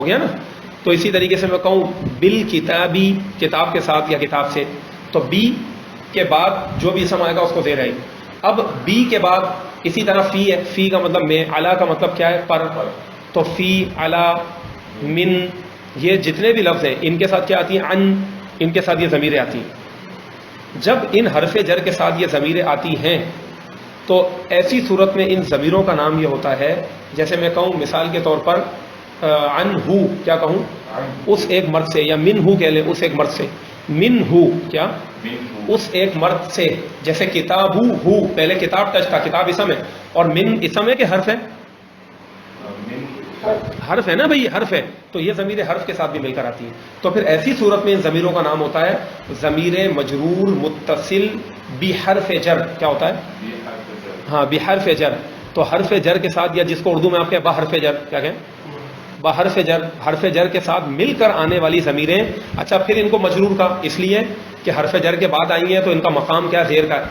ہو گیا نا. تو اسی طریقے سے میں کہوں بل کتابی کتاب کے ساتھ یا کتاب سے, تو بی کے بعد جو بھی اسم آئے گا اس کو زیر آئے گی. اب بی کے بعد اسی طرح فی ہے, فی کا مطلب میں, علا کا مطلب کیا ہے پر, تو فی علا من یہ جتنے بھی لفظ ہیں ان کے ساتھ کیا آتی ہیں ان, ان کے ساتھ یہ ضمیریں آتی ہیں. جب ان حرف جر کے ساتھ یہ ضمیریں آتی ہیں تو ایسی صورت میں ان ضمیروں کا نام یہ ہوتا ہے, جیسے میں کہوں مثال کے طور پر عن ہو, کیا کہوں اس ایک مرد سے, یا من ہو کہہ لیں اس ایک مرد سے, من ہو کیا اس ایک مرد سے. جیسے کتاب ہو پہلے کتاب ٹچ تھا, کتاب اسم ہے, اور من اسم ہے کہ حرف ہے, حرف ہے نا بھائی, حرف ہے, تو یہ ضمیر حرف کے ساتھ بھی مل کر آتی ہے. تو پھر ایسی صورت میں ان ضمیروں کا نام ہوتا ہے ضمیر مجرور متصل بحرف جر. کیا ہوتا ہے؟ ہاں بحرف جر. تو حرف جر کے ساتھ, یا جس کو اردو میں آپ کہیں بحرف جر, کیا کہیں بحرف جر, حرف جر کے ساتھ مل کر آنے والی ضمیریں. اچھا پھر ان کو مجرور کا اس لیے کہ حرف جر کے بعد آئی ہیں تو ان کا مقام کیا زیر کا ہے.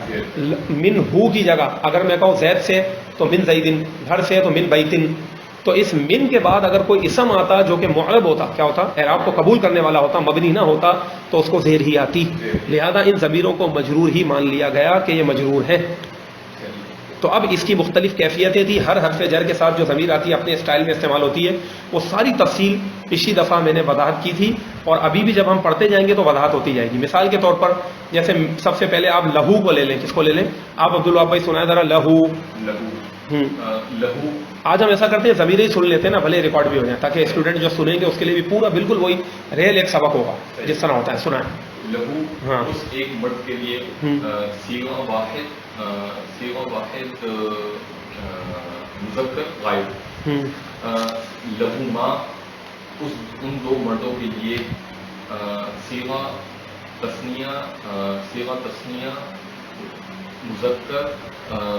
من ہو کی جگہ اگر میں کہوں زید سے تو من زیدن, گھر سے تو من بیتن. تو اس من کے بعد اگر کوئی اسم آتا جو کہ معرب ہوتا, کیا ہوتا اعراب کو قبول کرنے والا ہوتا, مبنی نہ ہوتا, تو اس کو زیر ہی آتی. لہذا ان ضمیروں کو مجرور ہی مان لیا گیا کہ یہ مجرور ہے. تو اب اس کی مختلف کیفیتیں تھی. ہر حرف جر کے ساتھ جو ضمیر آتی ہے اپنے اسٹائل میں استعمال ہوتی ہے. وہ ساری تفصیل پچھلی دفعہ میں نے وضاحت کی تھی, اور ابھی بھی جب ہم پڑھتے جائیں گے تو وضاحت ہوتی جائے گی. مثال کے طور پر جیسے سب سے پہلے آپ لہو کو لے لیں. کس کو لے لیں آپ عبداللہ بھائی, سنائیں ذرا لہو. لہو آج ہم ایسا کرتے ہیں ضمیر ہی سن لیتے ہیں نا, بھلے ریکارڈ بھی ہو جائیں, تاکہ اسٹوڈنٹ جو سنیں گے اس کے لیے بھی پورا بالکل وہی ریل ایک سبق ہوگا جس طرح ہوتا ہے. سنائیں لہو. ہاں اس ایک مرد کے لیے صیغہ واحد مذکر غائب. لہما ان دو مردوں کے لیے صیغہ تثنیہ مذکر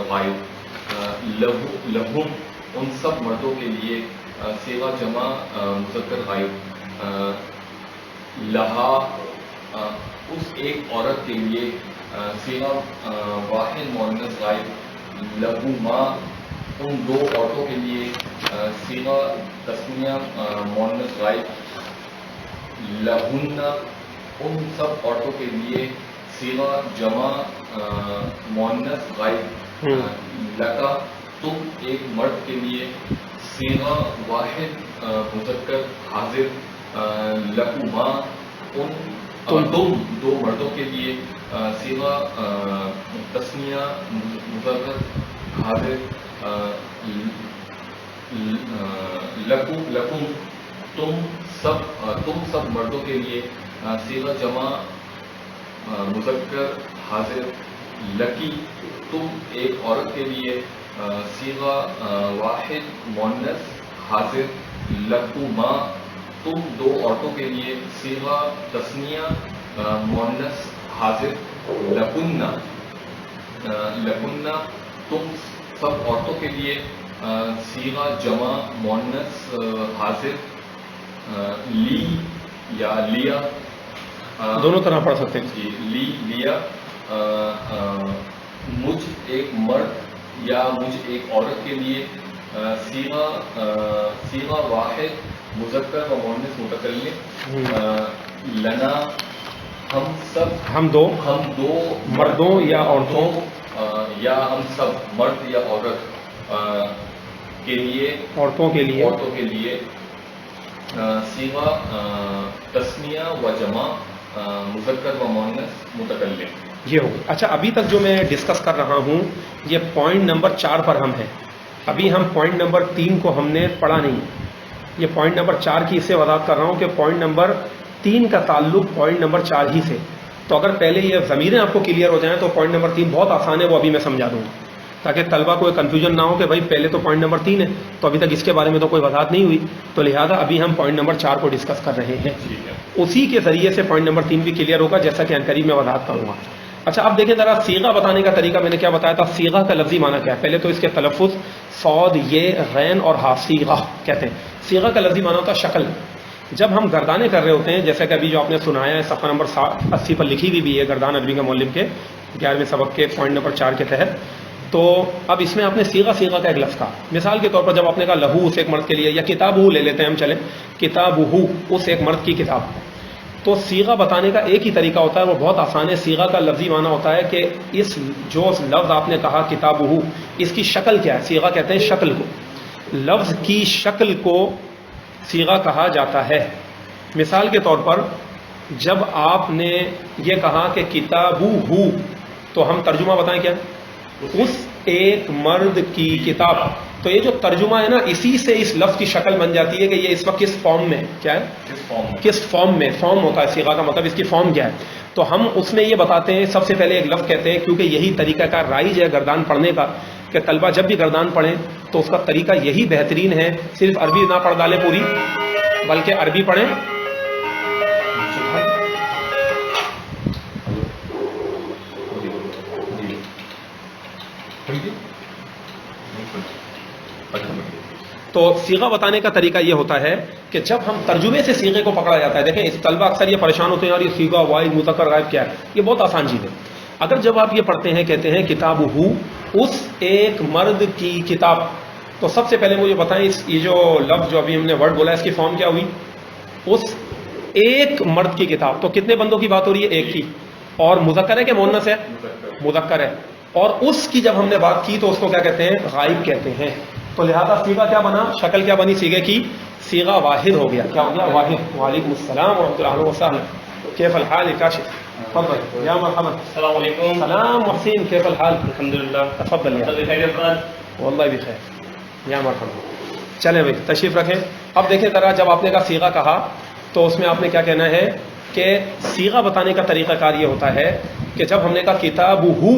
غائب. لہم ان سب مردوں کے لیے صیغہ جمع مذکر غائب. لہا اس ایک عورت کے لیے صیغہ واحد مؤنث غائب. لہما ان دو عورتوں کے لیے صیغہ تثنیہ مؤنث غائب. لہن ان سب عورتوں کے لیے صیغہ جمع مؤنث غائب. لکا تم ایک مرد کے لیے صیغہ واحد مذکر حاضر. لکما تم دو مردوں کے لیے صیغہ تثنیہ مذکر حاضر. لکم تم سب مردوں کے لیے صیغہ جمع مذکر حاضر. لکی تم ایک عورت کے لیے صیغہ واحد مؤنث حاضر. لکما تم دو عورتوں کے لیے صیغہ تثنیہ مؤنث حاضر. لکنہ تم سب عورتوں کے لیے صیغہ جمع مؤنث حاضر. لی یا لیا دونوں طرح پڑھ سکتے ہیں. جی لیا مجھ ایک مرد یا مجھ ایک عورت کے لیے صیغہ واحد مذکر و مؤنث متکلم. لنا ہم دو مردوں یا عورتوں یا ہم سب مرد یا عورت کے لیے عورتوں کے لیے صیغہ تثنیہ و جمع مذکر و مؤنث متکلم. یہ ہوگی. اچھا ابھی تک جو میں ڈسکس کر رہا ہوں یہ پوائنٹ نمبر 4 پر ہم ہیں. ابھی ہم پوائنٹ نمبر 3 کو ہم نے پڑھا نہیں. یہ پوائنٹ نمبر 4 کی اس سے وضاحت کر رہا ہوں کہ پوائنٹ نمبر 3 کا تعلق پوائنٹ نمبر 4 ہی سے. تو اگر پہلے یہ ضمیریں آپ کو کلیئر ہو جائیں تو پوائنٹ نمبر 3 بہت آسان ہے, وہ ابھی میں سمجھا دوں گا, تاکہ طلبہ کو کنفیوژن نہ ہو کہ بھائی پہلے تو پوائنٹ نمبر 3 ہے تو ابھی تک اس کے بارے میں تو کوئی وضاحت نہیں ہوئی. تو لہٰذا ابھی ہم پوائنٹ نمبر 4 کو ڈسکس کر رہے ہیں. اسی کے ذریعے سے پوائنٹ نمبر 3 بھی کلیئر ہوگا, جیسا کہ عنقریب میں وضاحت کروں گا. اچھا اب دیکھیں ذرا صیغہ بتانے کا طریقہ. میں نے کیا بتایا تھا, صیغہ کا لفظی معنی کیا ہے. پہلے تو اس کے تلفظ صاد یہ غین اور ہا صیغہ کہتے ہیں. صیغہ کا لفظی معنی ہوتا ہے شکل. جب ہم گردانے کر رہے ہوتے ہیں, جیسا کہ ابھی جو آپ نے سنایا ہے صفحہ نمبر 80 پر لکھی ہوئی بھی ہے گردان عربی کا معلم کے 11ویں سبق کے پوائنٹ نمبر 4 کے تحت, تو اب اس میں آپ نے سیغہ سیغہ کا ایک لفظ کہا. مثال کے طور پر جب آپ نے کہا لہو اس ایک مرد کے لیے، یا کتابہ لے لیتے ہیں ہم، چلیں کتابہ اس ایک مرد کی کتاب، تو سیغہ بتانے کا ایک ہی طریقہ ہوتا ہے، وہ بہت آسان ہے. سیغہ کا لفظی معنی ہوتا ہے کہ اس جو لفظ آپ نے کہا کتابہ، اس کی شکل کیا ہے. سیغہ کہتے ہیں شکل کو، لفظ کی شکل کو سیغہ کہا جاتا ہے. مثال کے طور پر جب آپ نے یہ کہا کہ کتابہ، تو ہم ترجمہ بتائیں کیا، اس ایک مرد کی کتاب. تو یہ جو ترجمہ ہے نا، اسی سے اس لفظ کی شکل بن جاتی ہے کہ یہ اس وقت کس فارم میں، کیا ہے، کس فارم میں. فارم ہوتا ہے سیغہ کا مطلب اس کی فارم کیا ہے. تو ہم اس میں یہ بتاتے ہیں، سب سے پہلے ایک لفظ کہتے ہیں، کیونکہ یہی طریقہ کا رائج ہے گردان پڑھنے کا، کہ طلبہ جب بھی گردان پڑھیں تو اس کا طریقہ یہی بہترین ہے. صرف عربی نہ پڑھ ڈالیں پوری، بلکہ عربی پڑھیں. تو سیغہ بتانے کا طریقہ یہ ہوتا ہے کہ جب ہم ترجمے سے سیغے کو پکڑا جاتا ہے، دیکھیں اس طلبہ اکثر یہ پریشان ہوتے ہیں، اور یہ سیغہ واحد مذکر غائب کیا ہے. یہ بہت آسان چیز ہے. اگر جب آپ یہ پڑھتے ہیں، کہتے ہیں کتابہ اس ایک مرد کی کتاب، تو سب سے پہلے مجھے بتائیں یہ جو لفظ جو ابھی ہم نے ورڈ بولا، اس کی فارم کیا ہوئی، اس ایک مرد کی کتاب. تو کتنے بندوں کی بات ہو رہی ہے، ایک کی. اور مذکر ہے کہ مؤنث ہے، مذکر ہے. اور اس کی جب ہم نے بات کی تو اس کو کیا کہتے ہیں، غائب کہتے ہیں. تو لہذا سیغہ کیا بنا، شکل کیا بنی سیغے کی، سیغہ واحد ہو گیا. کیا ہو گیا، واحد. وعلیکم السلام ورحمۃ اللہ وبرکاتہ. کیف الحال یا کاشف؟ تفضل یا مرحبا. السلام علیکم. سلام محسن، کیف الحال؟ الحمدللہ. تفضل یا واللہ بخیر یا مرحبا. چلیں بھائی تشریف رکھیں. اب دیکھیں ذرا، جب آپ نے کہا سیغہ کہا تو اس میں آپ نے کیا کہنا ہے کہ سیغہ بتانے کا طریقہ کار یہ ہوتا ہے کہ جب ہم نے کہا کتابہ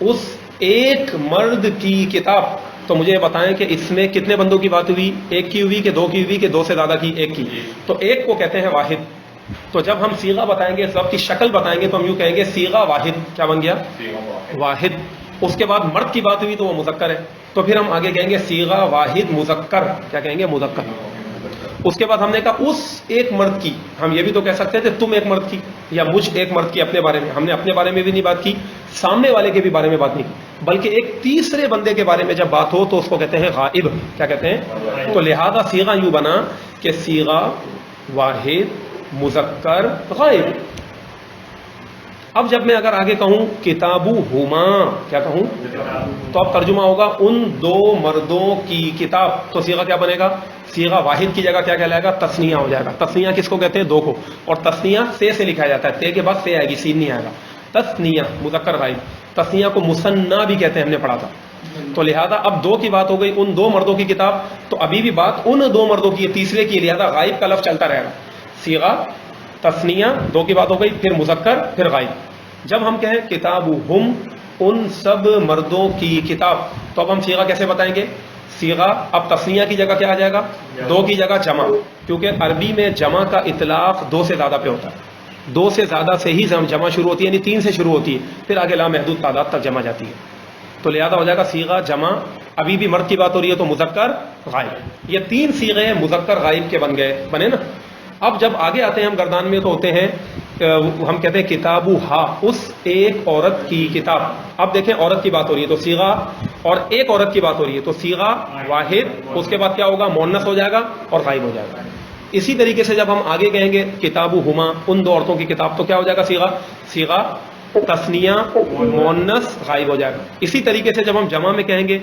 اس ایک مرد کی کتاب، تو مجھے یہ بتائیں کہ اس میں کتنے بندوں کی بات ہوئی، ایک کی ہوئی کہ دو کی ہوئی کہ دو سے زیادہ کی، ایک کی. تو ایک کو کہتے ہیں واحد. تو جب ہم سیغہ بتائیں گے، اس لفظ کی شکل بتائیں گے، تو ہم یوں کہیں گے سیغہ واحد. کیا بن گیا، واحد. اس کے بعد مرد کی بات ہوئی تو وہ مذکر ہے، تو پھر ہم آگے کہیں گے سیغہ واحد مذکر. کیا کہیں گے، مذکر. اس کے بعد ہم نے کہا اس ایک مرد کی، ہم یہ بھی تو کہہ سکتے تھے تم ایک مرد کی، یا مجھ ایک مرد کی. اپنے بارے میں ہم نے اپنے بارے میں بھی نہیں بات کی، سامنے والے کے بھی بارے میں بات نہیں کی، بلکہ ایک تیسرے بندے کے بارے میں جب بات ہو تو اس کو کہتے ہیں غائب. کیا کہتے ہیں. تو لہذا سیغہ یوں بنا کہ سیغہ واحد مذکر غائب. اب جب میں اگر آگے کہوں کتابہما، کیا کہوں، تو اب ترجمہ ہوگا ان دو مردوں کی کتاب. تو سیغہ کیا بنے گا، سیغہ واحد کی جگہ کیا کہلائے گا، تثنیہ ہو جائے گا. تثنیہ کس کو کہتے ہیں، دو کو. اور تثنیہ سے لکھا جاتا ہے، تے کے بعد سے آئے گی، سین نہیں آئے گا. تثنیہ مذکر غائب. تثنیہ کو مثنیٰ بھی کہتے ہیں، ہم نے پڑھا تھا. تو لہذا اب دو کی بات ہو گئی، ان دو مردوں کی کتاب. تو ابھی بھی بات ان دو مردوں کی، تیسرے کی، لہذا غائب کا لفظ چلتا رہے گا. سیغہ تثنیہ دو کی بات ہو گئی، پھر مذکر، پھر غائب. جب ہم کہیں کتابہم ان سب مردوں کی کتاب، تو اب ہم سیغہ کیسے بتائیں گے. سیغہ اب تثنیہ کی جگہ کیا آ جائے گا، دو کی جگہ جمع. کیونکہ عربی میں جمع کا اطلاق دو سے زیادہ پہ ہوتا ہے. دو سے زیادہ سے ہی جمع شروع ہوتی ہے، یعنی تین سے شروع ہوتی ہے، پھر آگے لامحدود تعداد تک جمع جاتی ہے. تو لہذا ہو جائے گا سیغہ جمع. ابھی بھی مرد کی بات ہو رہی ہے تو مذکر غائب. یہ تین سیغے مذکر غائب کے بنے نا. اب جب آگے آتے ہیں ہم گردان میں تو ہوتے ہیں، ہم کہتے ہیں کتابہا اس ایک عورت کی کتاب. اب دیکھیں عورت کی بات ہو رہی ہے تو سیغہ، اور ایک عورت کی بات ہو رہی ہے تو سیغہ واحد. اس کے بعد کیا ہوگا، مؤنث ہو جائے گا اور غائب ہو جائے گا. اسی طریقے سے جب ہم آگے کہیں گے کتابہما ان دو عورتوں کی کتاب، تو کیا ہو جائے گا، سیغہ تثنیہ مؤنث غائب ہو جائے گا. اسی طریقے سے جب ہم جمع میں کہیں گے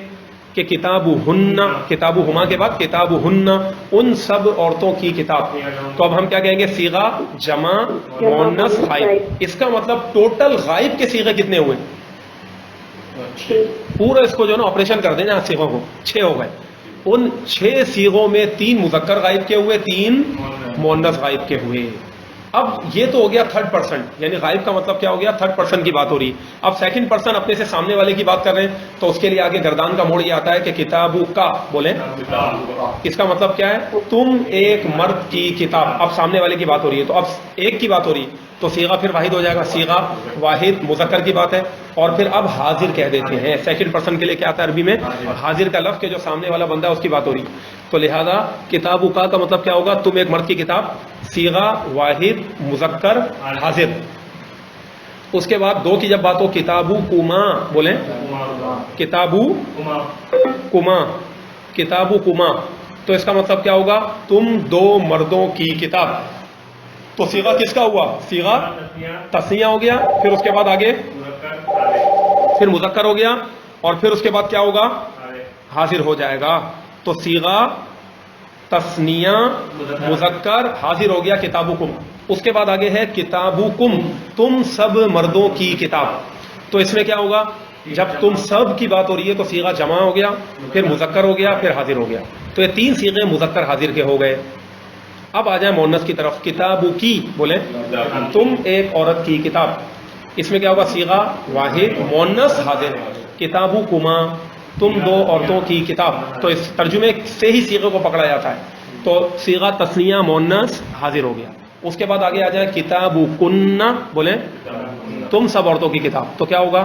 کہ کتابہن، کتابہما کے بعد کتابہن ان سب عورتوں کی کتاب، تو اب ہم کیا کہیں گے، سیغہ جمع مؤنث غائب. اس کا مطلب ٹوٹل غائب کے سیغے کتنے ہوئے، پورا اس کو جو ہے نا آپریشن کر دیں نا سیغوں کو، 6 ہو گئے. ان 6 سیغوں میں 3 مذکر غائب کے ہوئے، 3 مؤنث غائب کے ہوئے. اب یہ تو ہو گیا 3rd%، یعنی غائب کا مطلب کیا ہو گیا، 3rd% کی بات ہو رہی. اب 2nd% اپنے سے سامنے والے کی بات کر رہے ہیں، تو اس کے لیے آگے گردان کا موڑ یہ آتا ہے کہ کتابو کا بولیں. اس کا مطلب کیا ہے، تم ایک مرد کی کتاب. اب سامنے والے کی بات ہو رہی ہے، تو اب ایک کی بات ہو رہی ہے تو سیغہ پھر واحد ہو جائے گا. سیغہ واحد مذکر کی بات ہے. اور پھر اب حاضر کہہ دیتے ہیں. 2nd% کے لیے کیا آتا ہے عربی میں، حاضر کا لفظ، کہ جو سامنے والا بندہ ہے اس کی بات ہو رہی. تو لہذا کتابو کا مطلب کیا ہوگا، تم ایک مرد کی کتاب. سیغہ واحد مذکر حاضر. اس کے بعد دو کی جب بات ہو کتابو کما بولیں کتابو کما کتابو کما تو اس کا مطلب کیا ہوگا تم دو مردوں کی کتاب. تو صیغہ کس کا ہوا؟ صیغہ تثنیہ ہو گیا. پھر اس کے بعد آگے پھر مذکر ہو گیا اور پھر اس کے بعد کیا ہوگا؟ حاضر ہو جائے گا. تو صیغہ تثنیہ مذکر حاضر ہو گیا کتابکم. اس کے بعد آگے ہے کتابکم تم سب مردوں کی کتاب. تو اس میں کیا ہوگا؟ جب تم سب کی بات ہو رہی ہے تو صیغہ جمع ہو گیا پھر مذکر ہو گیا پھر حاضر ہو گیا. تو یہ تین صیغے مذکر حاضر کے ہو گئے. اب آ جائیں مؤنث کی طرف. کتابو کی بولیں تم ایک عورت کی کتاب. اس میں کیا ہوگا؟ صیغہ واحد مؤنث حاضر. کتابو کما تم دو عورتوں کی کتاب. تو اس ترجمے سے ہی صیغے کو پکڑا جاتا ہے. تو صیغہ تثنیہ مؤنث حاضر ہو گیا. اس کے بعد آگے آ جائے کتابو کننا بولیں تم سب عورتوں کی کتاب. تو کیا ہوگا؟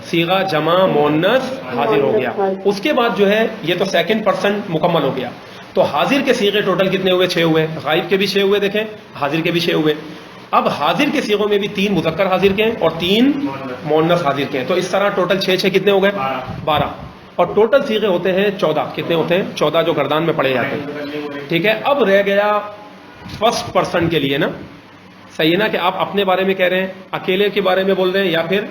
صیغہ جمع مؤنث حاضر ہو گیا. اس کے بعد جو ہے یہ تو سیکنڈ پرسن مکمل ہو گیا. تو حاضر کے صیغے ٹوٹل کتنے ہوئے؟ 6 ہوئے. غائب کے بھی 6 ہوئے دیکھیں, حاضر کے بھی 6 ہوئے. اب حاضر کے صیغوں میں بھی 3 مذکر حاضر کے ہیں اور 3 مؤنث حاضر کے ہیں. تو اس طرح ٹوٹل 6 کتنے ہو گئے؟ 12. اور ٹوٹل صیغے ہوتے ہیں 14. کتنے ہوتے ہیں؟ 14 جو گردان میں پڑے جاتے ہیں. ٹھیک ہے. اب رہ گیا فرسٹ پرسن کے لیے نا, صحیح ہے نا, کہ آپ اپنے بارے میں کہہ رہے ہیں, اکیلے کے بارے میں بول رہے ہیں یا پھر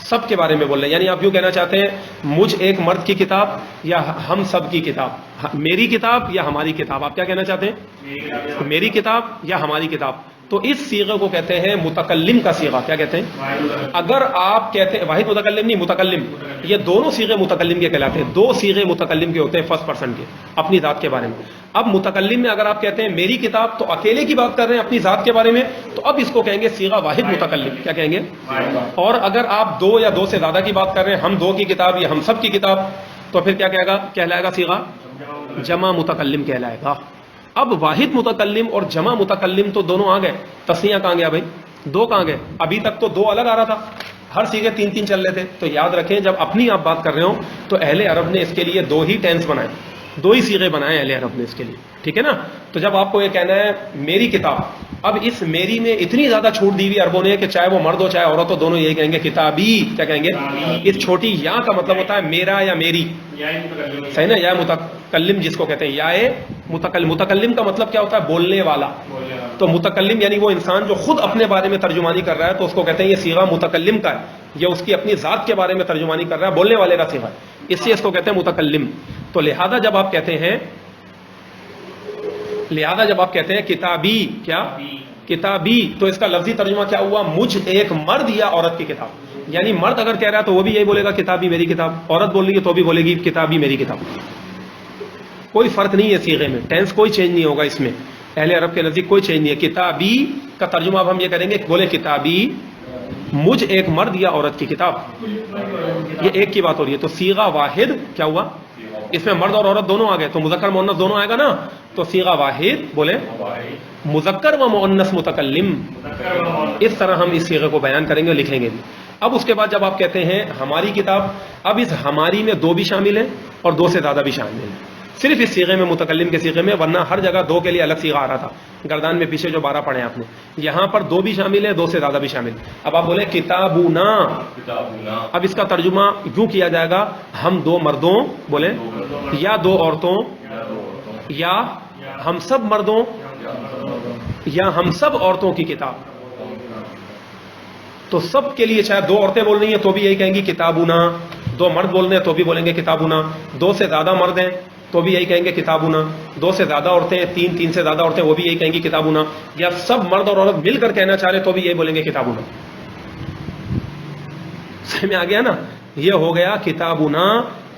سب کے بارے میں بول رہے ہیں. یعنی آپ یوں کہنا چاہتے ہیں مجھ ایک مرد کی کتاب یا ہم سب کی کتاب, میری کتاب یا ہماری کتاب. آپ کیا کہنا چاہتے ہیں؟ میری کتاب یا ہماری کتاب. تو اس صیغے کو کہتے ہیں متکلم کا صیغہ. کیا کہتے ہیں؟ اگر آپ کہتے ہیں واحد متکلم نہیں متکلم, یہ دونوں صیغے متکلم کے کہلاتے ہیں. 2 صیغے متکلم کے ہوتے ہیں فرسٹ پرسن کے اپنی ذات کے بارے میں. اب متکلم میں اگر آپ کہتے ہیں میری کتاب تو اکیلے کی بات کر رہے ہیں اپنی ذات کے بارے میں, تو اب اس کو کہیں گے صیغہ واحد متکلم. کیا کہیں گے؟ اور اگر آپ 2 یا 2 سے زیادہ کی بات کر رہے ہیں, ہم 2 کی کتاب یا ہم سب کی کتاب, تو پھر کیا کہلائے گا؟ صیغہ جمع متکلم کہلائے گا. اب واحد متکلم اور جمع متکلم تو دونوں آ گئے. تسنیہ کہاں گیا بھائی؟ 2 کہاں گئے؟ ابھی تک تو 2 الگ آ رہا تھا, ہر صیغے 3 چل رہے تھے. تو یاد رکھیں جب اپنی آپ بات کر رہے ہو تو اہل عرب نے اس کے لیے 2 ہی ٹینس بنائے, 2 ہی صیغے بنائے اہل عرب نے اس کے لیے. ٹھیک ہے نا. تو جب آپ کو یہ کہنا ہے میری کتاب, اب اس میری میں اتنی زیادہ چھوٹ دی ہوئی عربوں نے کہ چاہے وہ مرد ہو چاہے عورت ہو دونوں یہی کہیں گے کتابی. کیا کہیں گے؟ اس چھوٹی یا کا مطلب ہوتا ہے میرا یا میری, صحیح نا. یا متکلم جس کو کہتے ہیں, یا متکلم. متکلم کا مطلب کیا ہوتا ہے؟ بولنے والا. تو متکلم یعنی وہ انسان جو خود اپنے بارے میں ترجمانی کر رہا ہے, تو اس کو کہتے ہیں یہ صیغہ متکلم کا ہے. یہ اس کی اپنی ذات کے بارے میں ترجمانی کر رہا ہے, بولنے والے کا صیغہ ہے, اس سے اس کو کہتے ہیں متکلم. تو لہذا جب آپ کہتے ہیں کتابی, کیا کتابی, تو اس کا لفظی ترجمہ کیا ہوا؟ مجھ ایک مرد یا عورت کی کتاب. یعنی مرد اگر کہہ رہا ہے تو وہ بھی یہی بولے گا کتابی میری کتاب, عورت بول رہی ہے تو بھی بولے گی کتابی میری کتاب. کوئی فرق نہیں ہے صیغے میں, ٹینس کوئی چینج نہیں ہوگا اس میں, اہل عرب کے نزدیک کوئی چینج نہیں ہے. کتابی کا ترجمہ اب ہم یہ کریں گے, بولے کتابی مجھ ایک مرد یا عورت کی کتاب. یہ ایک کی بات ہو رہی ہے. تو صیغہ واحد کیا ہوا؟ اس میں مرد اور عورت دونوں آ گئے, تو مذکر مؤنث دونوں آئے گا نا. تو صیغہ واحد بولیں مذکر و مؤنث متکلم. اس طرح ہم اس صیغے کو بیان کریں گے اور لکھیں گے بھی. اب اس کے بعد جب آپ کہتے ہیں ہماری کتاب, اب اس ہماری میں 2 بھی شامل ہیں اور 2 سے زیادہ بھی شامل ہیں, صرف اس صیغے میں متکلم کے صیغے میں, ورنہ ہر جگہ 2 کے لیے الگ صیغہ آ رہا تھا. گردان میں پیچھے جو 12 پڑھے آپ نے, یہاں پر 2 بھی شامل ہیں 2 سے زیادہ بھی شامل. اب آپ بولیں کتابونا, اب اس کا ترجمہ یوں کیا جائے گا ہم 2 مردوں بولیں یا 2 عورتوں یا ہم سب مردوں یا ہم سب عورتوں کی کتاب. تو سب کے لیے چاہے 2 عورتیں بول رہی ہیں تو بھی یہی کہیں گی کتابونا, 2 مرد بول رہے ہیں تو بھی بولیں گے کتابونا, 2 سے زیادہ مرد ہیں تو بھی یہی کہیں گے کتابونا, 2 سے زیادہ عورتیں, 3 سے زیادہ عورتیں, وہ بھی یہی کہیں گی کتابونا, یا سب مرد اور عورت مل کر کہنا چاہ رہے تو بھی یہی بولیں گے کتابونا. سمجھ میں آ گیا نا. یہ ہو گیا کتابونا.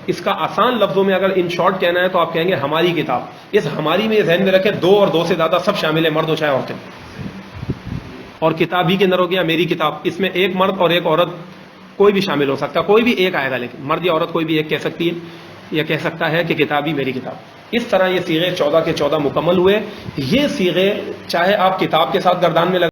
اس کا آسان لفظوں میں اگر ان شارٹ کہنا ہے تو آپ کہیں گے ہماری کتاب. اس ہماری میں ذہن میں رکھیں 2 اور 2 سے زیادہ سب شامل ہیں, مرد ہو چاہے عورتیں. اور کتابی کے اندر ہو گیا میری کتاب, اس میں ایک مرد اور ایک عورت کوئی بھی شامل ہو سکتا ہے, کوئی بھی ایک آئے گا, لیکن مرد یا عورت کوئی بھی ایک کہہ سکتی ہے یا کہہ سکتا ہے کہ کتابی میری کتاب. اس طرح یہ صیغے 14 کے 14 مکمل ہوئے. یہ صیغے چاہے آپ کتاب کے ساتھ گردان میں